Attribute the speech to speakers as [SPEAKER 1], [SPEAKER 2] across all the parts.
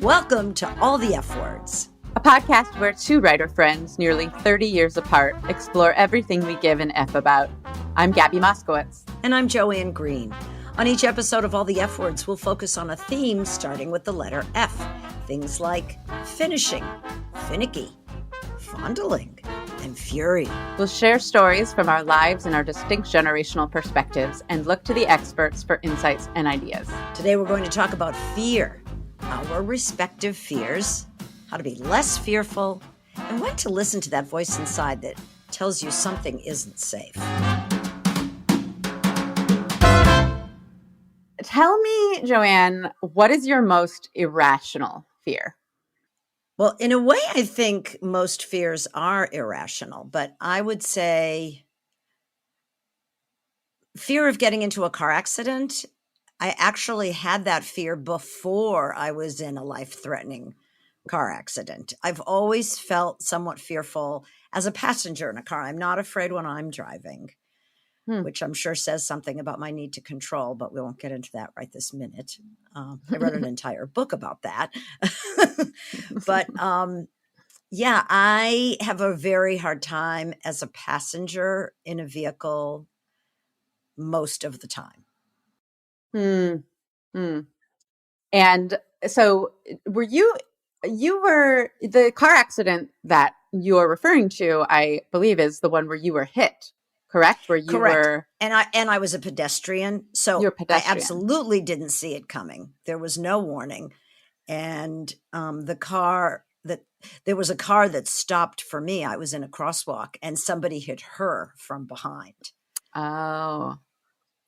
[SPEAKER 1] Welcome to All the F Words,
[SPEAKER 2] a podcast where two writer friends, nearly 30 years apart, explore everything we give an F about. I'm Gabby Moskowitz.
[SPEAKER 1] And I'm Joanne Green. On each episode of All the F Words, we'll focus on a theme starting with the letter F. Things like finishing, finicky, fondling, and fury.
[SPEAKER 2] We'll share stories from our lives and our distinct generational perspectives and look to the experts for insights and ideas.
[SPEAKER 1] Today we're going to talk about fear, our respective fears, how to be less fearful, and when to listen to that voice inside that tells you something isn't safe.
[SPEAKER 2] Tell me, Joanne, what is your most irrational fear?
[SPEAKER 1] Well, in a way, I think most fears are irrational, but I would say fear of getting into a car accident. I actually had that fear before I was in a life-threatening car accident. I've always felt somewhat fearful as a passenger in a car. I'm not afraid when I'm driving, which I'm sure says something about my need to control, but we won't get into that right this minute. I wrote an entire book about that. But yeah, I have a very hard time as a passenger in a vehicle most of the time.
[SPEAKER 2] And so you were the car accident that you're referring to, I believe, is the one where you were hit, correct? Where you
[SPEAKER 1] Correct.
[SPEAKER 2] were,
[SPEAKER 1] and I was a pedestrian, so
[SPEAKER 2] You're a pedestrian.
[SPEAKER 1] I absolutely didn't see it coming. There was no warning, and there was a car that stopped for me. I was in a crosswalk, and somebody hit her from behind.
[SPEAKER 2] Oh,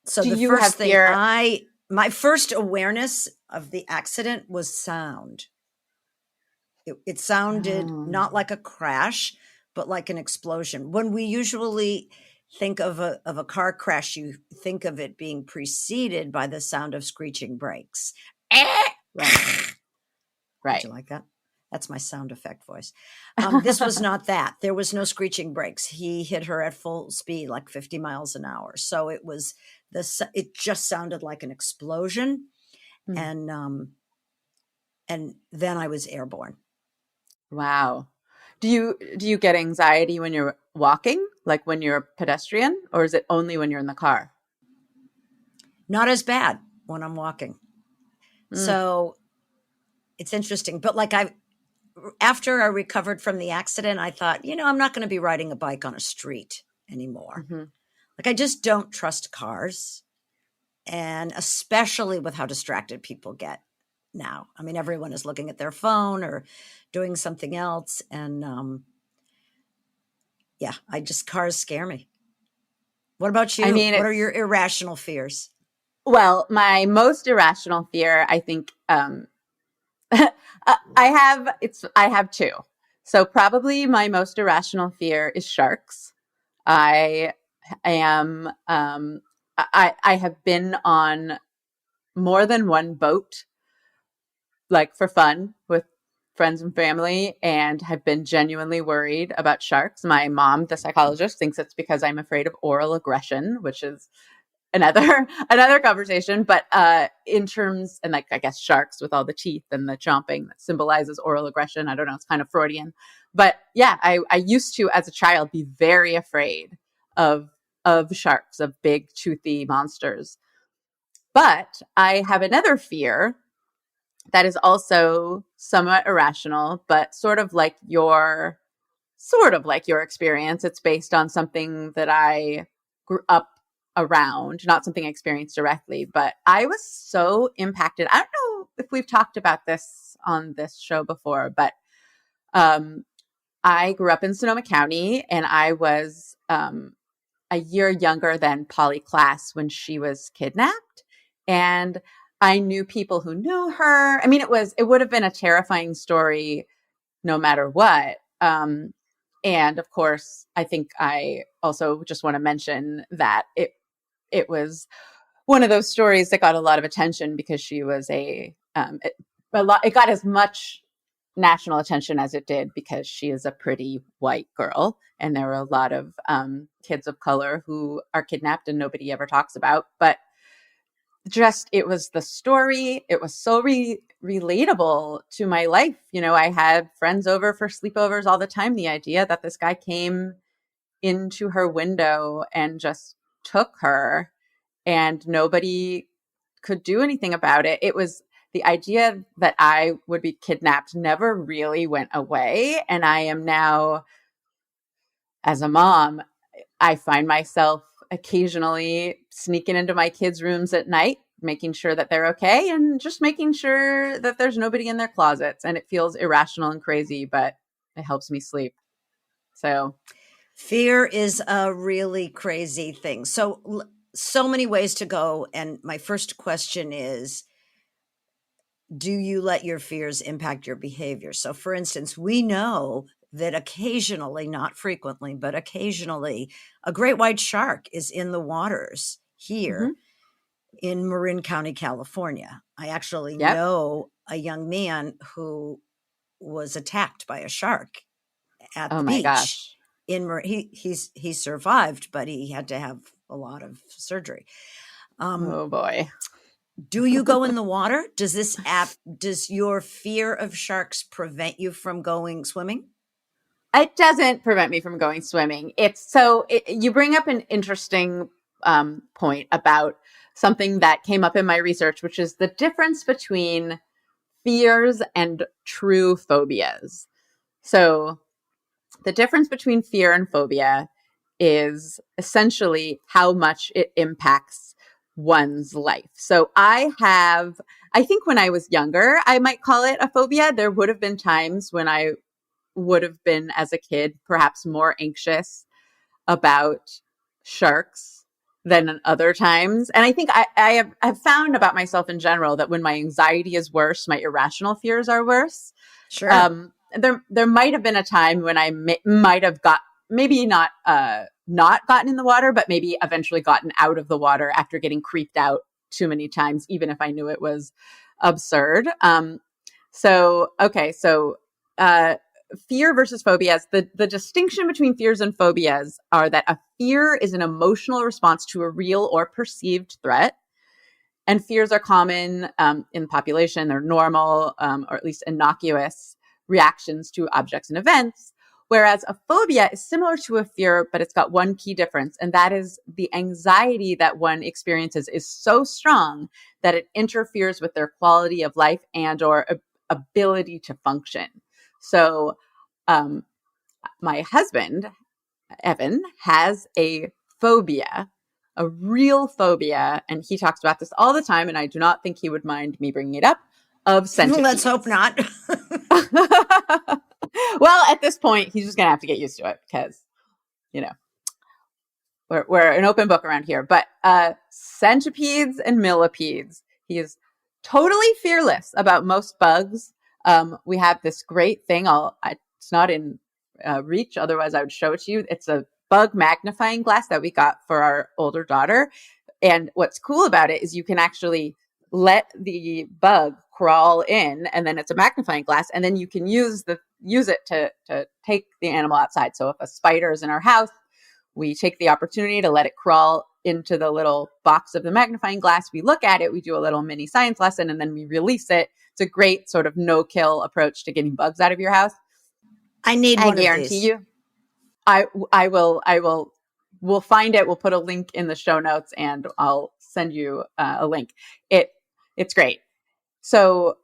[SPEAKER 1] So
[SPEAKER 2] Do
[SPEAKER 1] the
[SPEAKER 2] you
[SPEAKER 1] first
[SPEAKER 2] have
[SPEAKER 1] thing
[SPEAKER 2] fear?
[SPEAKER 1] my first awareness of the accident was sound. It sounded not like a crash, but like an explosion. When we usually think of a car crash, you think of it being preceded by the sound of screeching brakes.
[SPEAKER 2] Right.
[SPEAKER 1] Did you like that? That's my sound effect voice. This was not that. There was no screeching brakes. He hit her at full speed, like 50 miles an hour. So it just sounded like an explosion. And then I was airborne.
[SPEAKER 2] Wow. Do you get anxiety when you're walking, like when you're a pedestrian, or is it only when you're in the car?
[SPEAKER 1] Not as bad when I'm walking. So it's interesting. But after I recovered from the accident, I thought, I'm not going to be riding a bike on a street anymore. Like, I just don't trust cars. And especially with how distracted people get now. I mean, everyone is looking at their phone or doing something else. And cars scare me. What about you? What are your irrational fears?
[SPEAKER 2] Well, my most irrational fear, I think, I have two. So probably my most irrational fear is sharks. I am, I have been on more than one boat, like for fun with friends and family, and have been genuinely worried about sharks. My mom, the psychologist, thinks it's because I'm afraid of oral aggression, which is another conversation. But in terms, and I guess sharks with all the teeth and the chomping that symbolizes oral aggression. I don't know, it's kind of Freudian. But yeah, I used to, as a child, be very afraid of sharks, of big toothy monsters. But I have another fear that is also somewhat irrational, but sort of like your experience. It's based on something that I grew up around, not something I experienced directly, but I was so impacted. I don't know if we've talked about this on this show before, but I grew up in Sonoma County, and I was a year younger than Polly Klaas when she was kidnapped. And I knew people who knew her. I mean, it would have been a terrifying story no matter what. And of course, I think I also just want to mention that it was one of those stories that got a lot of attention because she was it got as much national attention as it did because she is a pretty white girl. And there are a lot of kids of color who are kidnapped and nobody ever talks about. But just, it was the story. It was so relatable to my life. You know, I had friends over for sleepovers all the time. The idea that this guy came into her window and just took her and nobody could do anything about it. It was the idea that I would be kidnapped never really went away. And I am now, as a mom, I find myself occasionally sneaking into my kids' rooms at night, making sure that they're okay and just making sure that there's nobody in their closets. And it feels irrational and crazy, but it helps me sleep. So
[SPEAKER 1] fear is a really crazy thing. So many ways to go. And my first question is, do you let your fears impact your behavior? So for instance, we know that occasionally, not frequently, but occasionally, a great white shark is in the waters here in Marin County, California. I actually
[SPEAKER 2] yep.
[SPEAKER 1] know a young man who was attacked by a shark at
[SPEAKER 2] Oh
[SPEAKER 1] the
[SPEAKER 2] my
[SPEAKER 1] beach.
[SPEAKER 2] gosh.
[SPEAKER 1] He survived, but he had to have a lot of surgery.
[SPEAKER 2] Oh boy.
[SPEAKER 1] Do you go in the water? Does your fear of sharks prevent you from going swimming?
[SPEAKER 2] It doesn't prevent me from going swimming. You bring up an interesting point about something that came up in my research, which is the difference between fears and true phobias. So the difference between fear and phobia is essentially how much it impacts one's life. So I think when I was younger, I might call it a phobia. There would have been times when I would have been, as a kid, perhaps more anxious about sharks than other times. And I think I've found about myself in general that when my anxiety is worse, my irrational fears are worse.
[SPEAKER 1] Sure.
[SPEAKER 2] There might have been a time when I might have maybe not gotten in the water, but maybe eventually gotten out of the water after getting creeped out too many times, even if I knew it was absurd. So fear versus phobias. The distinction between fears and phobias are that a fear is an emotional response to a real or perceived threat. And fears are common in the population. They're normal, or at least innocuous reactions to objects and events. Whereas a phobia is similar to a fear, but it's got one key difference, and that is the anxiety that one experiences is so strong that it interferes with their quality of life and or ability to function. So my husband, Evan, has a phobia, a real phobia, and he talks about this all the time, and I do not think he would mind me bringing it up, of centipedes.
[SPEAKER 1] Let's hope not.
[SPEAKER 2] Well, at this point, he's just going to have to get used to it because, you know, we're an open book around here. But centipedes and millipedes, he is totally fearless about most bugs. We have this great thing. It's not in reach, otherwise I would show it to you. It's a bug magnifying glass that we got for our older daughter. And what's cool about it is you can actually let the bug crawl in, and then it's a magnifying glass, and then you can use it to take the animal outside. So if a spider is in our house, we take the opportunity to let it crawl into the little box of the magnifying glass. We look at it, we do a little mini science lesson, and then we release it. It's a great sort of no-kill approach to getting bugs out of your house.
[SPEAKER 1] I need one of these.
[SPEAKER 2] I guarantee you, we'll find it. We'll put a link in the show notes, and I'll send you a link. It's great. So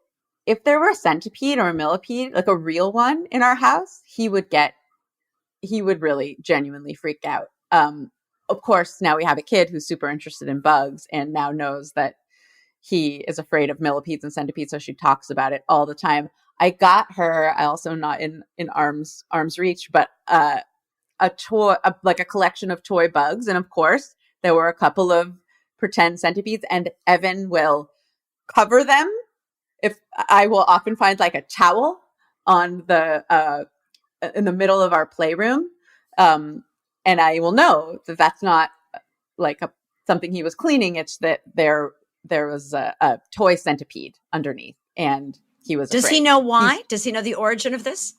[SPEAKER 2] if there were a centipede or a millipede, like a real one in our house, he would really genuinely freak out. Of course, now we have a kid who's super interested in bugs and now knows that he is afraid of millipedes and centipedes. So she talks about it all the time. I got her, I also not in arm's reach, but a toy, like a collection of toy bugs. And of course, there were a couple of pretend centipedes, and Evan will cover them. If I will often find like a towel on in the middle of our playroom, and I will know that that's not like something he was cleaning. It's that there was a toy centipede underneath, and he was.
[SPEAKER 1] Does
[SPEAKER 2] afraid.
[SPEAKER 1] he know why? Does he know the origin of this?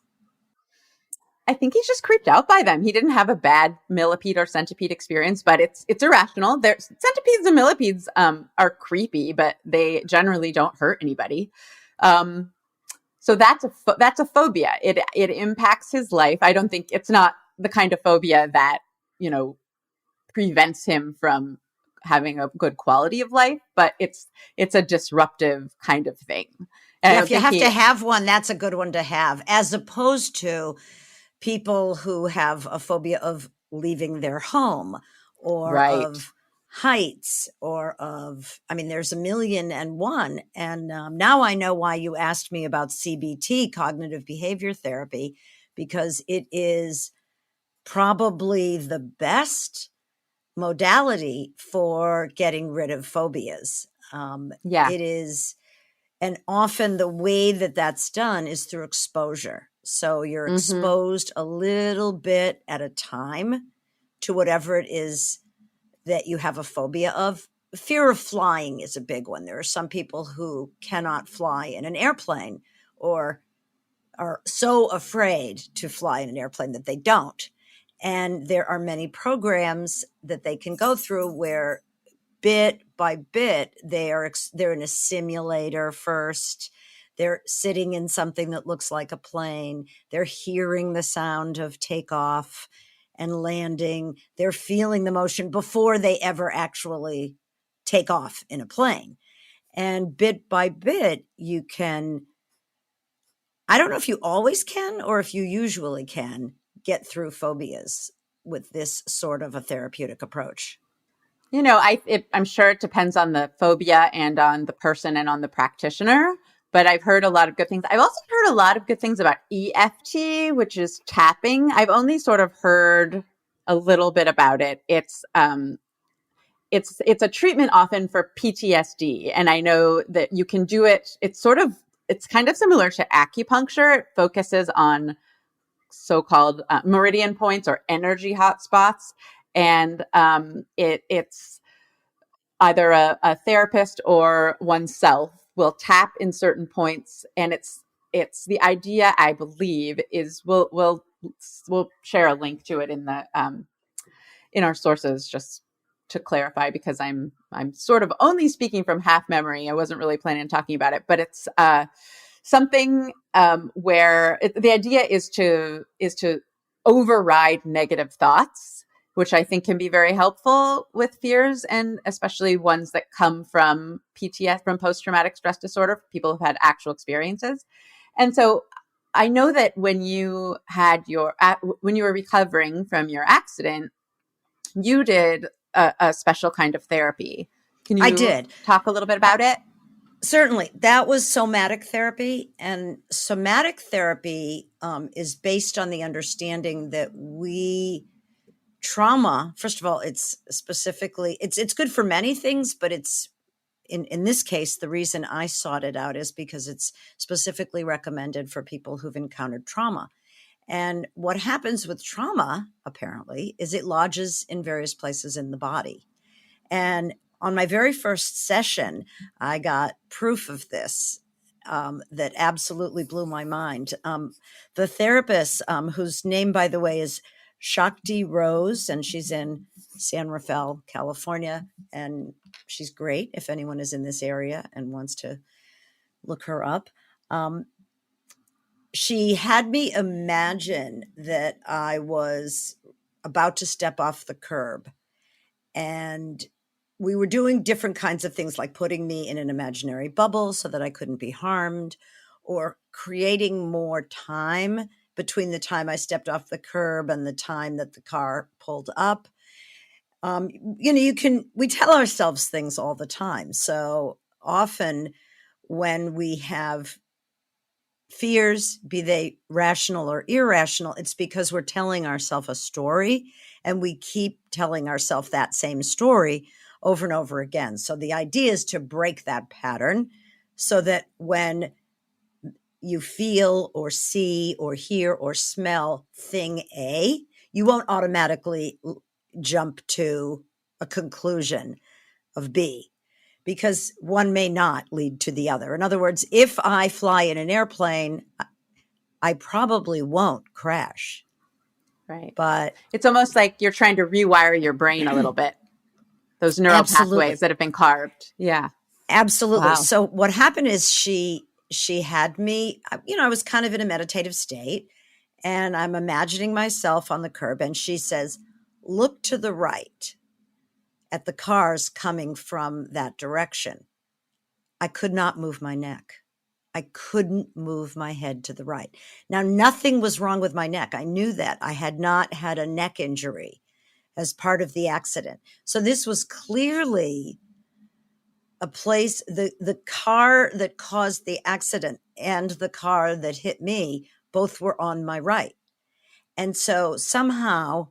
[SPEAKER 2] I think he's just creeped out by them. He didn't have a bad millipede or centipede experience, but it's irrational. Centipedes and millipedes are creepy, but they generally don't hurt anybody. So that's a phobia. It impacts his life. I don't think it's not the kind of phobia that, you know, prevents him from having a good quality of life, but it's a disruptive kind of thing. And I
[SPEAKER 1] Yeah,
[SPEAKER 2] don't
[SPEAKER 1] if you
[SPEAKER 2] think
[SPEAKER 1] have
[SPEAKER 2] he
[SPEAKER 1] to have one, that's a good one to have, as opposed to people who have a phobia of leaving their home or
[SPEAKER 2] right.
[SPEAKER 1] of heights or of, I mean, there's a million and one. And now I know why you asked me about CBT, cognitive behavior therapy, because it is probably the best modality for getting rid of phobias.
[SPEAKER 2] Yeah.
[SPEAKER 1] It is, and often the way that that's done is through exposure. So you're
[SPEAKER 2] Mm-hmm.
[SPEAKER 1] exposed a little bit at a time to whatever it is that you have a phobia of. Fear of flying is a big one. There are some people who cannot fly in an airplane or are so afraid to fly in an airplane that they don't. And there are many programs that they can go through where bit by bit they're in a simulator first, they're sitting in something that looks like a plane, they're hearing the sound of takeoff and landing, they're feeling the motion before they ever actually take off in a plane. And bit by bit you can, I don't know if you always can or if you usually can, get through phobias with this sort of a therapeutic approach.
[SPEAKER 2] You know, I'm sure it depends on the phobia and on the person and on the practitioner, but I've heard a lot of good things. I've also heard a lot of good things about EFT, which is tapping. I've only sort of heard a little bit about it. It's a treatment often for PTSD, and I know that you can do it. It's kind of similar to acupuncture. It focuses on so-called meridian points or energy hotspots, and it's either a therapist or oneself will tap in certain points, and it's the idea, I believe, is we'll share a link to it in our sources, just to clarify, because I'm sort of only speaking from half memory. I wasn't really planning on talking about it, but it's something where the idea is to override negative thoughts, which I think can be very helpful with fears, and especially ones that come from PTS, from post traumatic stress disorder, people who've had actual experiences. And so I know that when you were recovering from your accident, you did a special kind of therapy. Can
[SPEAKER 1] I
[SPEAKER 2] you
[SPEAKER 1] did.
[SPEAKER 2] talk a little bit about it?
[SPEAKER 1] Certainly. That was somatic therapy. And somatic therapy is based on the understanding that trauma, first of all, it's specifically, it's good for many things, but it's, in this case, the reason I sought it out is because it's specifically recommended for people who've encountered trauma. And what happens with trauma, apparently, is it lodges in various places in the body. And on my very first session, I got proof of this that absolutely blew my mind. The therapist, whose name, by the way, is Shakti Rose, and she's in San Rafael, California, and she's great if anyone is in this area and wants to look her up. She had me imagine that I was about to step off the curb, and we were doing different kinds of things, like putting me in an imaginary bubble so that I couldn't be harmed, or creating more time between the time I stepped off the curb and the time that the car pulled up. We tell ourselves things all the time. So often when we have fears, be they rational or irrational, it's because we're telling ourselves a story, and we keep telling ourselves that same story over and over again. So the idea is to break that pattern so that when you feel or see or hear or smell thing A, you won't automatically jump to a conclusion of B, because one may not lead to the other. In other words, if I fly in an airplane, I probably won't crash.
[SPEAKER 2] Right.
[SPEAKER 1] But
[SPEAKER 2] It's almost like you're trying to rewire your brain a little bit. Those neural pathways
[SPEAKER 1] absolutely,
[SPEAKER 2] that have been carved. Yeah.
[SPEAKER 1] absolutely.
[SPEAKER 2] Wow.
[SPEAKER 1] So what happened is she she had me, I was kind of in a meditative state, and I'm imagining myself on the curb, and she says, look to the right at the cars coming from that direction. I could not move my neck. I couldn't move my head to the right. Now, nothing was wrong with my neck. I knew that. I had not had a neck injury as part of the accident. So this was clearly a place, the car that caused the accident and the car that hit me both were on my right. And so somehow,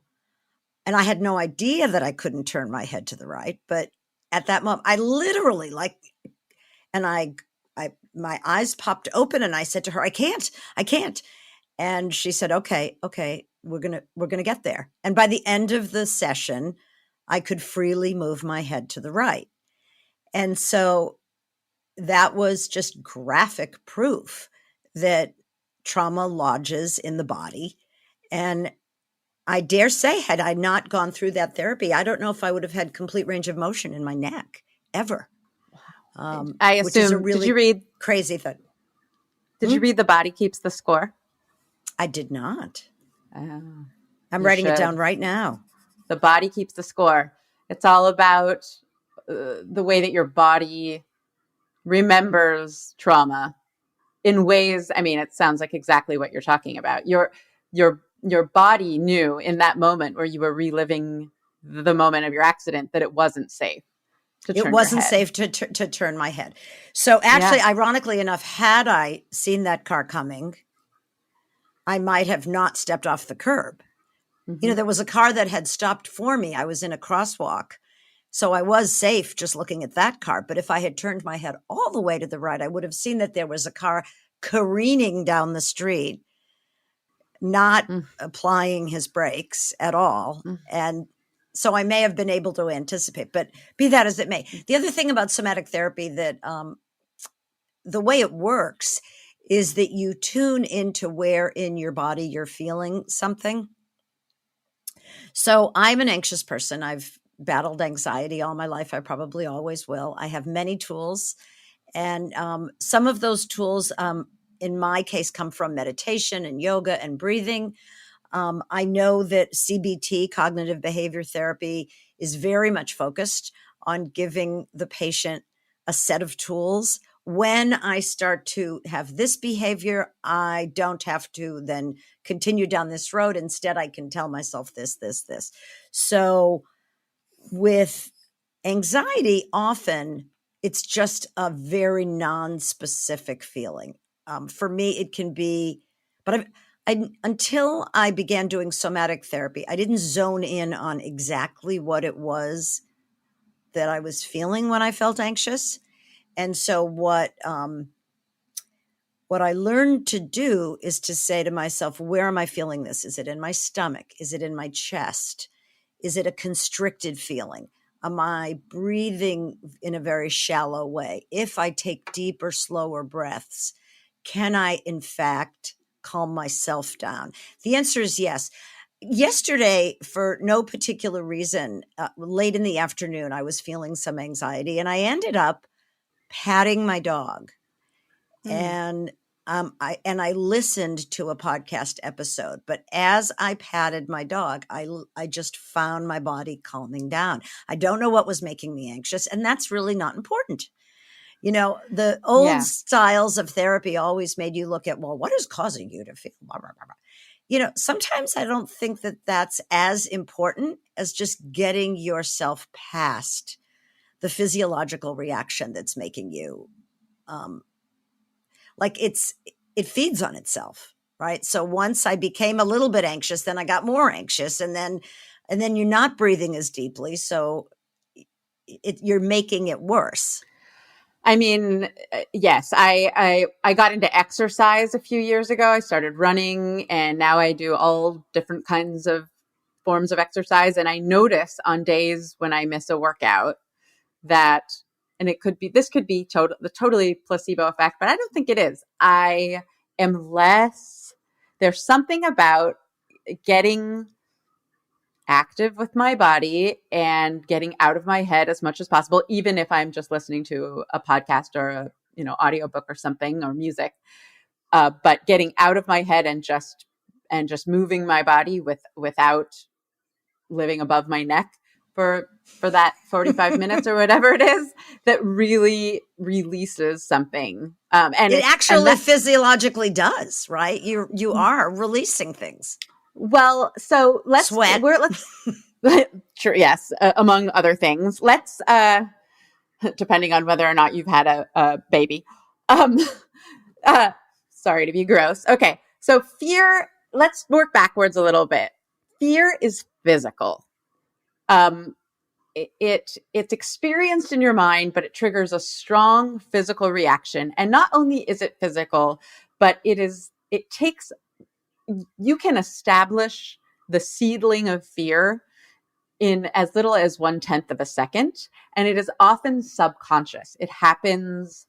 [SPEAKER 1] and I had no idea that I couldn't turn my head to the right, but at that moment, I literally and my eyes popped open and I said to her, I can't. And she said, okay, we're going to get there. And by the end of the session, I could freely move my head to the right. And so that was just graphic proof that trauma lodges in the body. And I dare say, had I not gone through that therapy, I don't know if I would have had complete range of motion in my neck ever.
[SPEAKER 2] I assume,
[SPEAKER 1] which is a really
[SPEAKER 2] did you read
[SPEAKER 1] crazy thing.
[SPEAKER 2] Did you read The Body Keeps the Score?
[SPEAKER 1] I did not.
[SPEAKER 2] Oh,
[SPEAKER 1] I'm writing it down right now.
[SPEAKER 2] The Body Keeps the Score. It's all about the way that your body remembers trauma in ways. I mean, it sounds like exactly what you're talking about. Your body knew in that moment where you were reliving the moment of your accident that it wasn't safe to turn your head.
[SPEAKER 1] It wasn't safe to turn my head. So actually, ironically enough, had I seen that car coming, I might have not stepped off the curb. Mm-hmm. There was a car that had stopped for me. I was in a crosswalk. So I was safe just looking at that car. But if I had turned my head all the way to the right, I would have seen that there was a car careening down the street, not applying his brakes at all. And so I may have been able to anticipate, but be that as it may. The other thing about somatic therapy that the way it works is that you tune into where in your body you're feeling something. So I'm an anxious person. I've battled anxiety all my life. I probably always will. I have many tools. And some of those tools, in my case, come from meditation and yoga and breathing. I know that CBT, cognitive behavior therapy, is very much focused on giving the patient a set of tools. When I start to have this behavior, I don't have to then continue down this road. Instead, I can tell myself this. So with anxiety, often it's just a very non-specific feeling. For me, it can be, but until I began doing somatic therapy, I didn't zone in on exactly what it was that I was feeling when I felt anxious. And so what I learned to do is to say to myself, where am I feeling this? Is it in my stomach? Is it in my chest? Is it a constricted feeling? Am I breathing in a very shallow way? If I take deeper, slower breaths, can I, in fact, calm myself down? The answer is yes. Yesterday, for no particular reason, late in the afternoon, I was feeling some anxiety, and I ended up patting my dog. And I listened to a podcast episode, but as I patted my dog, I just found my body calming down. I don't know what was making me anxious, and that's really not important. The old styles of therapy always made you look at, well, what is causing you to feel blah, blah, blah, blah. Sometimes I don't think that that's as important as just getting yourself past the physiological reaction that's making you it feeds on itself, right? So once I became a little bit anxious, then I got more anxious, and then you're not breathing as deeply, so you're making it worse.
[SPEAKER 2] I mean, yes, I got into exercise a few years ago. I started running, and now I do all different kinds of forms of exercise. And I notice on days when I miss a workout that, and this could be the totally placebo effect, but I don't think it is. I am there's something about getting active with my body and getting out of my head as much as possible, even if I'm just listening to a podcast or audiobook or something or music. But getting out of my head and just moving my body without living above my neck for that 45 minutes or whatever it is, that really releases something. And
[SPEAKER 1] it actually physiologically does, right? You are releasing things.
[SPEAKER 2] Well, so let's
[SPEAKER 1] sweat.
[SPEAKER 2] Sure, yes, among other things. Let's depending on whether or not you've had a baby. Sorry to be gross. Okay, so fear. Let's work backwards a little bit. Fear is physical. It's experienced in your mind, but it triggers a strong physical reaction. And not only is it physical, but you can establish the seedling of fear in as little as 1/10 of a second. And it is often subconscious. It happens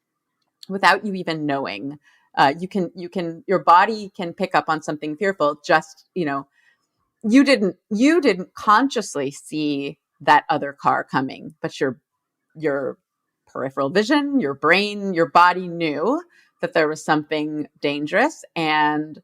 [SPEAKER 2] without you even knowing. Your body can pick up on something fearful. Just, you didn't consciously see that other car coming, but your peripheral vision, your brain, your body knew that there was something dangerous, and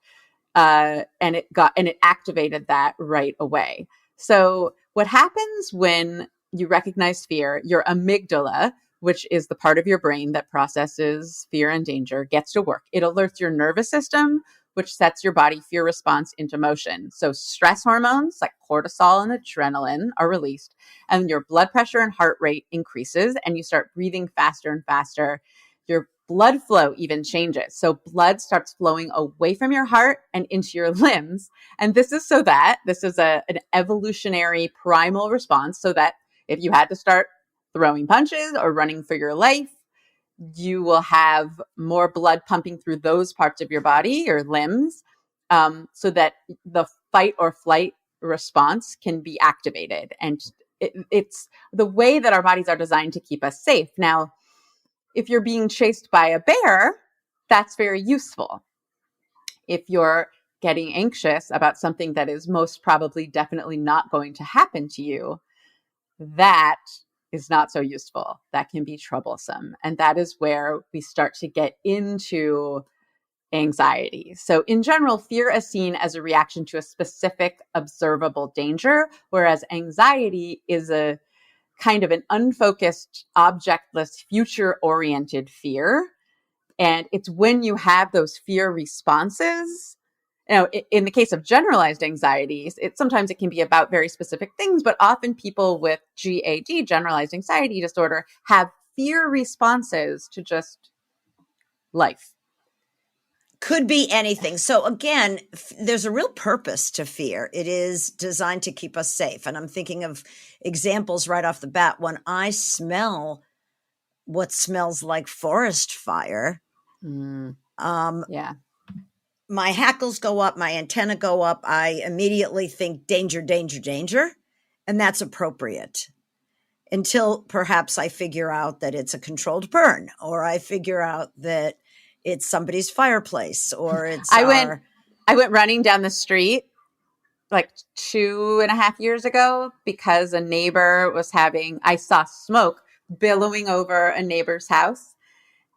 [SPEAKER 2] it activated that right away. So what happens when you recognize fear, your amygdala, which is the part of your brain that processes fear and danger, gets to work. It alerts your nervous system, which sets your body fear response into motion. So stress hormones like cortisol and adrenaline are released, and your blood pressure and heart rate increases, and you start breathing faster and faster. Your blood flow even changes. So blood starts flowing away from your heart and into your limbs. And this is an evolutionary primal response, so that if you had to start throwing punches or running for your life, you will have more blood pumping through those parts of your body, your limbs, so that the fight or flight response can be activated. And it's the way that our bodies are designed to keep us safe. Now, if you're being chased by a bear, that's very useful. If you're getting anxious about something that is most probably definitely not going to happen to you, that is not so useful. That can be troublesome. And that is where we start to get into anxiety. So in general, fear is seen as a reaction to a specific observable danger, whereas anxiety is a kind of an unfocused, objectless, future-oriented fear. And it's when you have those fear responses. In the case of generalized anxieties, sometimes it can be about very specific things, but often people with GAD, generalized anxiety disorder, have fear responses to just life.
[SPEAKER 1] Could be anything. So again, there's a real purpose to fear. It is designed to keep us safe. And I'm thinking of examples right off the bat. When I smell what smells like forest fire,
[SPEAKER 2] yeah,
[SPEAKER 1] my hackles go up, my antenna go up. I immediately think danger, danger, danger. And that's appropriate until perhaps I figure out that it's a controlled burn, or I figure out that it's somebody's fireplace, or it's
[SPEAKER 2] I went running down the street like 2.5 years ago because a neighbor I saw smoke billowing over a neighbor's house.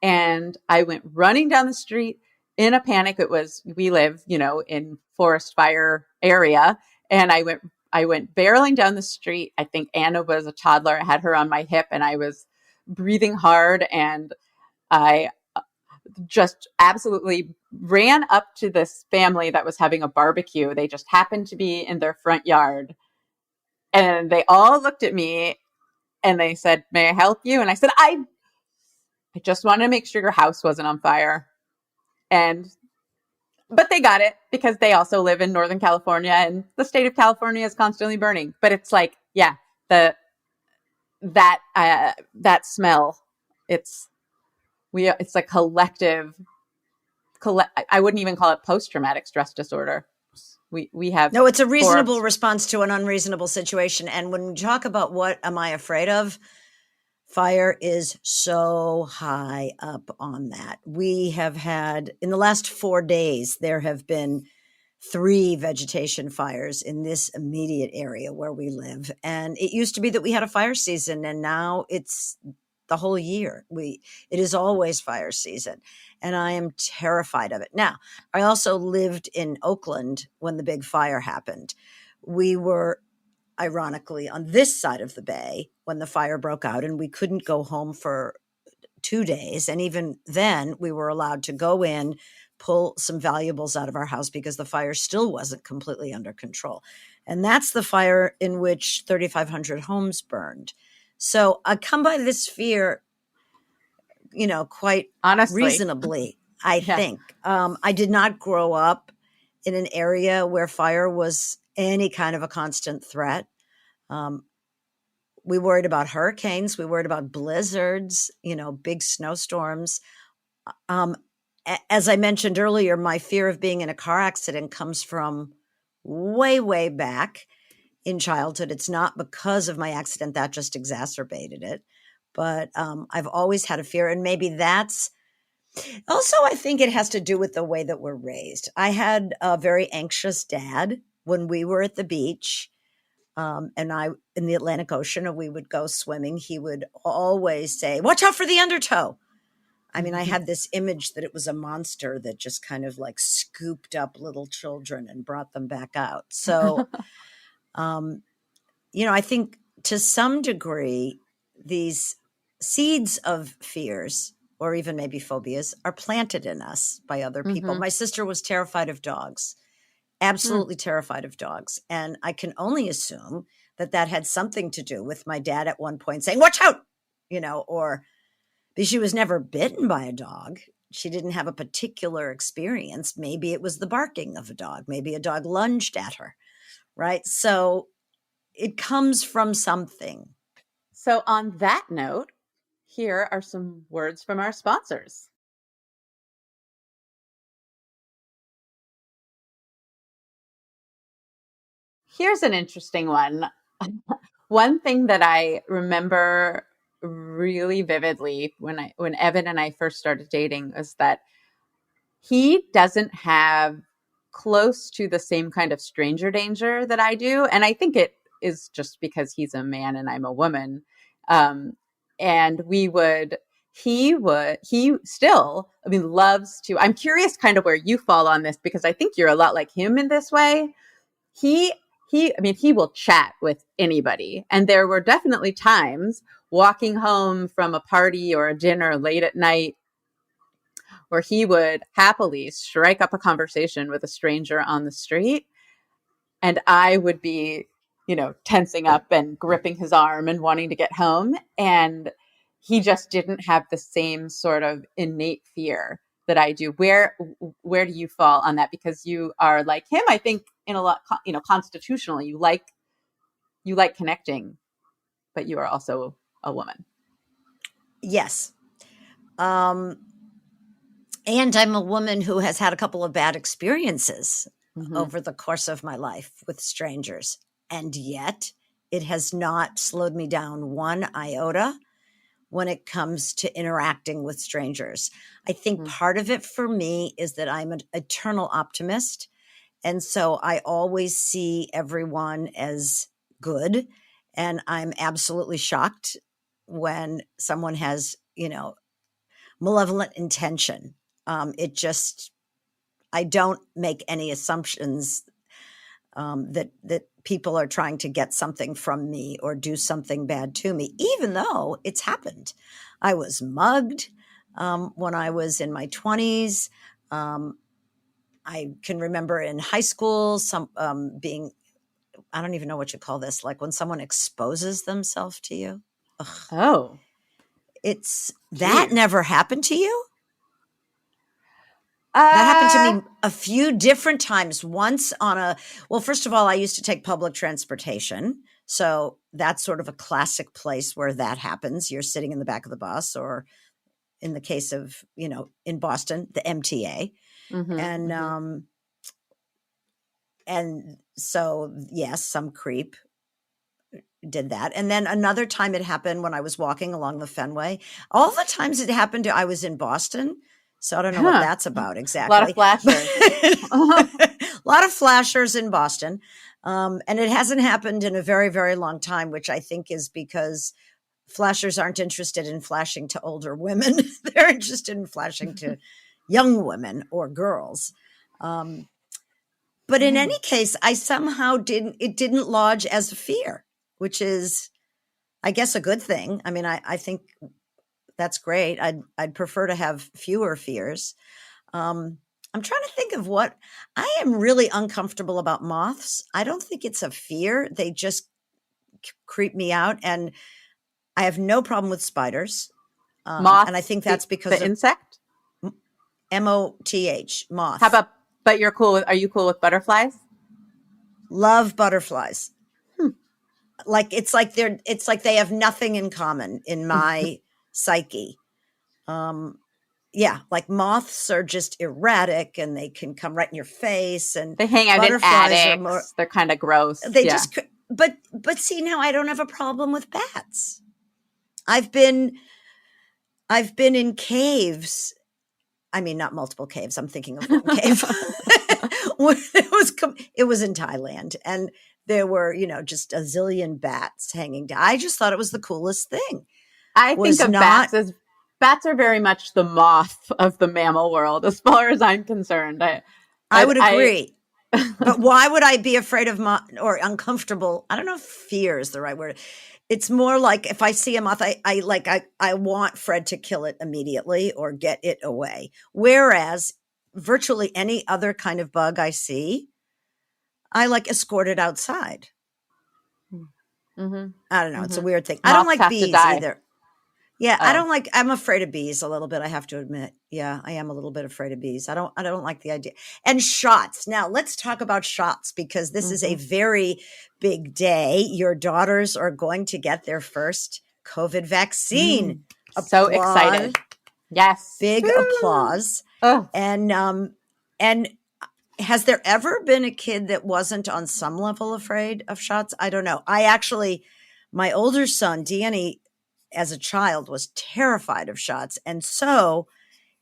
[SPEAKER 2] And I went running down the street in a panic. We live, in forest fire area. And I went barreling down the street. I think Anna was a toddler. I had her on my hip and I was breathing hard. And I just absolutely ran up to this family that was having a barbecue. They just happened to be in their front yard. And they all looked at me and they said, "May I help you?" And I said, I just wanted to make sure your house wasn't on fire. But they got it because they also live in Northern California, and the state of California is constantly burning. But it's like, yeah, that smell, it's a collective. I wouldn't even call it post-traumatic stress disorder. We have
[SPEAKER 1] no, it's a reasonable response to an unreasonable situation. And when we talk about what am I afraid of, fire is so high up on that. We have had, in the last 4 days, there have been 3 vegetation fires in this immediate area where we live. And it used to be that we had a fire season, and now it's the whole year. It is always fire season, and I am terrified of it. Now, I also lived in Oakland when the big fire happened. We were ironically on this side of the bay when the fire broke out, and we couldn't go home for 2 days. And even then, we were allowed to go in, pull some valuables out of our house because the fire still wasn't completely under control. And that's the fire in which 3,500 homes burned. So I come by this fear, quite
[SPEAKER 2] Honestly.
[SPEAKER 1] reasonably, I
[SPEAKER 2] Yeah.
[SPEAKER 1] think. I did not grow up in an area where fire was any kind of a constant threat. We worried about hurricanes. We worried about blizzards, big snowstorms. As I mentioned earlier, my fear of being in a car accident comes from way, way back in childhood. It's not because of my accident that just exacerbated it. But I've always had a fear. And maybe that's also, I think it has to do with the way that we're raised. I had a very anxious dad when we were at the beach. And I in the Atlantic Ocean, and we would go swimming. He would always say, "Watch out for the undertow." I mean, I had this image that it was a monster that just kind of like scooped up little children and brought them back out. So, I think to some degree, these seeds of fears or even maybe phobias are planted in us by other people.
[SPEAKER 2] Mm-hmm.
[SPEAKER 1] My sister was terrified of dogs. Absolutely terrified of dogs. And I can only assume that had something to do with my dad at one point saying, "Watch out," or because she was never bitten by a dog. She didn't have a particular experience. Maybe it was the barking of a dog. Maybe a dog lunged at her, right? So it comes from something.
[SPEAKER 2] So on that note, here are some words from our sponsors. Here's an interesting one. One thing that I remember really vividly when Evan and I first started dating was that he doesn't have close to the same kind of stranger danger that I do. And I think it is just because he's a man and I'm a woman. And he still, loves to, I'm curious kind of where you fall on this because I think you're a lot like him in this way. He will chat with anybody. And there were definitely times walking home from a party or a dinner late at night where he would happily strike up a conversation with a stranger on the street. And I would be, tensing up and gripping his arm and wanting to get home. And he just didn't have the same sort of innate fear that I do. Where do you fall on that? Because you are like him, I think, in a lot, constitutionally, you like connecting, but you are also a woman.
[SPEAKER 1] Yes. And I'm a woman who has had a couple of bad experiences over the course of my life with strangers. And yet it has not slowed me down one iota when it comes to interacting with strangers. I think part of it for me is that I'm an eternal optimist. And so I always see everyone as good. And I'm absolutely shocked when someone has, malevolent intention. I don't make any assumptions that people are trying to get something from me or do something bad to me, even though it's happened. I was mugged when I was in my 20s. I can remember in high school some being, I don't even know what you call this, like when someone exposes themselves to you. Ugh.
[SPEAKER 2] Oh.
[SPEAKER 1] That never happened to you? That happened to me a few different times. Once first of all, I used to take public transportation. So that's sort of a classic place where that happens. You're sitting in the back of the bus, or in the case of, in Boston, the MTA. And so, yes, some creep did that. And then another time it happened when I was walking along the Fenway. All the times it happened, I was in Boston. So I don't know what that's about exactly.
[SPEAKER 2] A lot of flashers.
[SPEAKER 1] A lot of flashers in Boston. And it hasn't happened in a very, very long time, which I think is because flashers aren't interested in flashing to older women. They're interested in flashing to young women or girls. But in any case, I somehow it didn't lodge as a fear, which is, I guess, a good thing. I mean, I think that's great. I'd prefer to have fewer fears. I'm trying to think of what I am really uncomfortable about moths. I don't think it's a fear. They just creep me out. And I have no problem with spiders.
[SPEAKER 2] Moths,
[SPEAKER 1] and I think that's because
[SPEAKER 2] the
[SPEAKER 1] of
[SPEAKER 2] insect.
[SPEAKER 1] MOTH, moth.
[SPEAKER 2] How about? But are you cool with butterflies?
[SPEAKER 1] Love butterflies. It's like they have nothing in common in my psyche. Yeah, like moths are just erratic and they can come right in your face, and
[SPEAKER 2] they hang out in attics. They're kind of gross.
[SPEAKER 1] But see, now I don't have a problem with bats. I've been in caves. I mean, not multiple caves. I'm thinking of one cave. It was in Thailand, and there were, just a zillion bats hanging down. I just thought it was the coolest thing.
[SPEAKER 2] I think of bats as bats are very much the moth of the mammal world, as far as I'm concerned.
[SPEAKER 1] I would agree. But why would I be afraid of or uncomfortable? I don't know if fear is the right word. It's more like if I see a moth, I want Fred to kill it immediately or get it away. Whereas virtually any other kind of bug I see, I escort it outside.
[SPEAKER 2] Mm-hmm.
[SPEAKER 1] I don't know. It's a weird thing.
[SPEAKER 2] Moths
[SPEAKER 1] I don't like bees either. Yeah,
[SPEAKER 2] Oh.
[SPEAKER 1] I'm afraid of bees a little bit, I have to admit. Yeah, I am a little bit afraid of bees. I don't like the idea. And shots. Now, let's talk about shots, because this is a very big day. Your daughters are going to get their first COVID vaccine.
[SPEAKER 2] So excited. Yes.
[SPEAKER 1] Big applause.
[SPEAKER 2] Oh.
[SPEAKER 1] And has there ever been a kid that wasn't on some level afraid of shots? I don't know. My older son, Danny, as a child, was terrified of shots. And so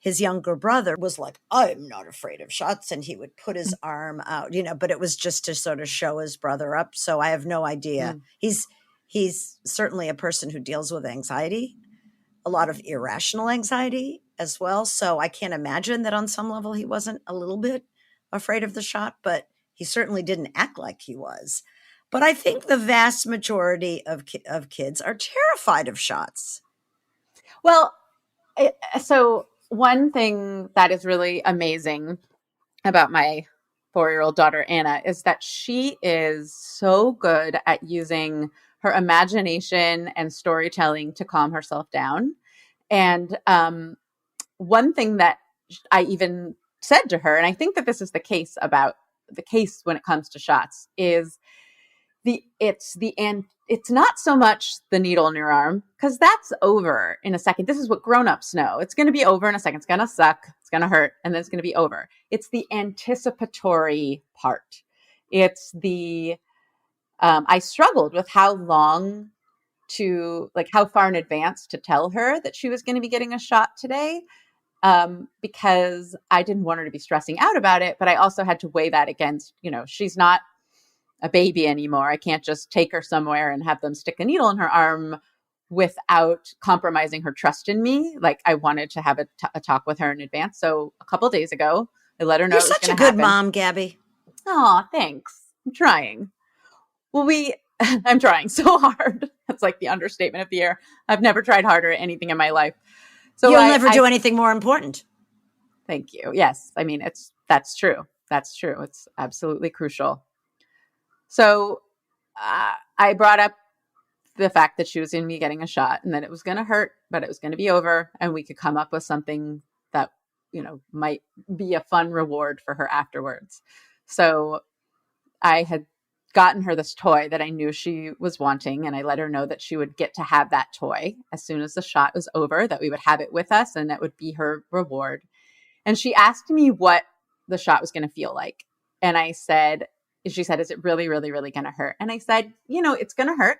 [SPEAKER 1] his younger brother was like, I'm not afraid of shots. And he would put his arm out, but it was just to sort of show his brother up. So I have no idea. He's certainly a person who deals with anxiety, a lot of irrational anxiety as well. So I can't imagine that on some level he wasn't a little bit afraid of the shot, but he certainly didn't act like he was. But I think the vast majority of kids are terrified of shots.
[SPEAKER 2] Well, so one thing that is really amazing about my 4-year-old daughter, Anna, is that she is so good at using her imagination and storytelling to calm herself down. And one thing that I even said to her, and I think that this is the case when it comes to shots, is it's not so much the needle in your arm, because that's over in a second. This is what grown-ups know. It's going to be over in a second. It's going to suck. It's going to hurt. And then it's going to be over. It's the anticipatory part. It's I struggled with how long how far in advance to tell her that she was going to be getting a shot today. Because I didn't want her to be stressing out about it, but I also had to weigh that against, she's not a baby anymore. I can't just take her somewhere and have them stick a needle in her arm without compromising her trust in me. I wanted to have a talk with her in advance. So a couple of days ago, I let her know.
[SPEAKER 1] You're such a good mom, Gabby.
[SPEAKER 2] Oh, thanks. I'm trying. Well, I'm trying so hard. That's like the understatement of the year. I've never tried harder at anything in my life. So
[SPEAKER 1] you'll never do anything more important.
[SPEAKER 2] Thank you. Yes. I mean, that's true. That's true. It's absolutely crucial. So I brought up the fact that she was going to be getting a shot and that it was going to hurt, but it was going to be over, and we could come up with something that, might be a fun reward for her afterwards. So I had gotten her this toy that I knew she was wanting, and I let her know that she would get to have that toy as soon as the shot was over, that we would have it with us, and that would be her reward. And she asked me what the shot was going to feel like. And she said, is it really, really, really going to hurt? And I said, it's going to hurt,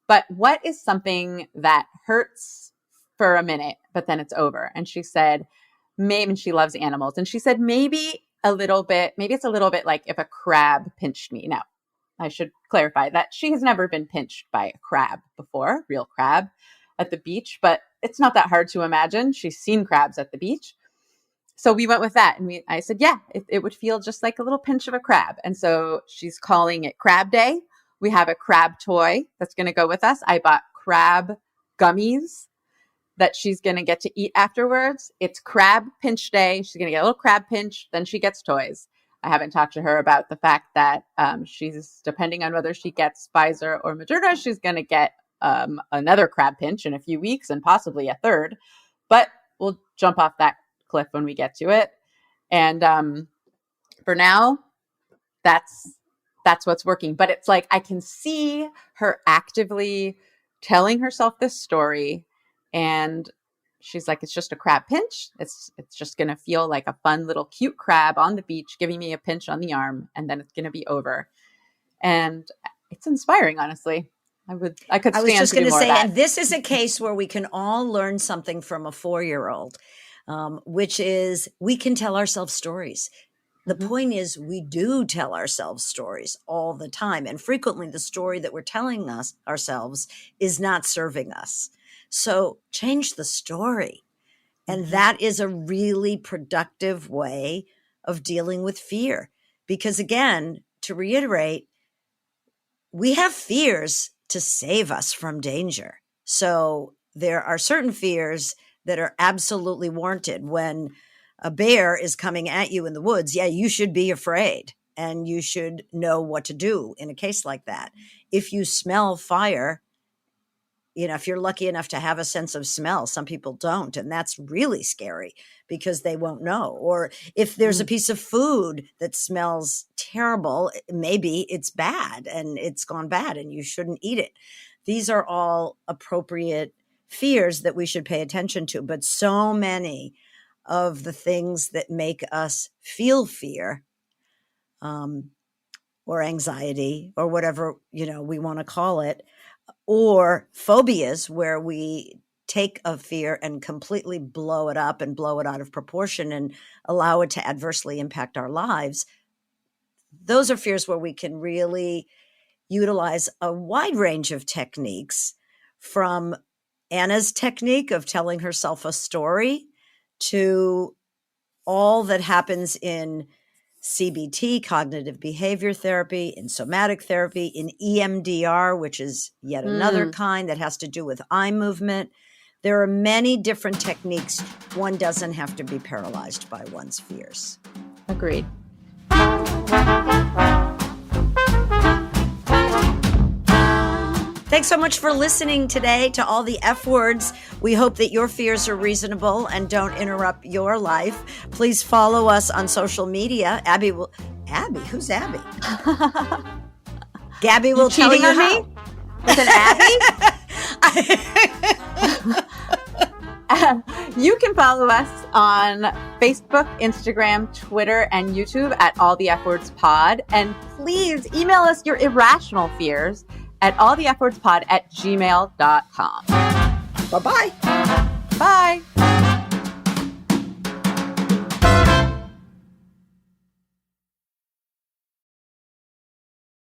[SPEAKER 2] but what is something that hurts for a minute, but then it's over? And she said, maybe, and she loves animals. And she said, maybe it's a little bit like if a crab pinched me. Now, I should clarify that she has never been pinched by a crab before, real crab. at the beach, but it's not that hard to imagine. She's seen crabs at the beach. So we went with that. And I said, yeah, it would feel just like a little pinch of a crab. And so she's calling it Crab Day. We have a crab toy that's going to go with us. I bought crab gummies that she's going to get to eat afterwards. It's Crab Pinch Day. She's going to get a little crab pinch. Then she gets toys. I haven't talked to her about the fact that she's, depending on whether she gets Pfizer or Moderna, she's going to get another crab pinch in a few weeks and possibly a third. But we'll jump off that cliff when we get to it. And for now, that's what's working. But it's like I can see her actively telling herself this story, and she's like, it's just a crab pinch. It's just going to feel like a fun little cute crab on the beach giving me a pinch on the arm, and then it's going to be over. And it's inspiring, honestly. I could stand
[SPEAKER 1] I was just
[SPEAKER 2] going to
[SPEAKER 1] say, and this is a case where we can all learn something from a 4-year-old, which is we can tell ourselves stories. The point is we do tell ourselves stories all the time. And frequently the story that we're telling ourselves is not serving us. So change the story. And that is a really productive way of dealing with fear. Because again, to reiterate, we have fears to save us from danger. So there are certain fears that are absolutely warranted. When a bear is coming at you in the woods, yeah, you should be afraid and you should know what to do in a case like that. If you smell fire, if you're lucky enough to have a sense of smell, some people don't. And that's really scary because they won't know. Or if there's a piece of food that smells terrible, maybe it's bad and it's gone bad and you shouldn't eat it. These are all appropriate fears that we should pay attention to. But so many of the things that make us feel fear or anxiety or whatever, we want to call it, or phobias where we take a fear and completely blow it up and blow it out of proportion and allow it to adversely impact our lives. Those are fears where we can really utilize a wide range of techniques, from Anna's technique of telling herself a story to all that happens in CBT, cognitive behavior therapy, in somatic therapy, in EMDR, which is yet another kind that has to do with eye movement. There are many different techniques. One doesn't have to be paralyzed by one's fears.
[SPEAKER 2] Agreed.
[SPEAKER 1] Thanks so much for listening today to All the F Words. We hope that your fears are reasonable and don't interrupt your life. Please follow us on social media. Abby? Who's Abby? Gabby will tell you
[SPEAKER 2] on
[SPEAKER 1] how.
[SPEAKER 2] Me? With an Abby? You can follow us on Facebook, Instagram, Twitter, and YouTube at All the F Words Pod. And please email us your irrational fears at allthefwordspod@gmail.com.
[SPEAKER 1] Bye-bye.
[SPEAKER 2] Bye.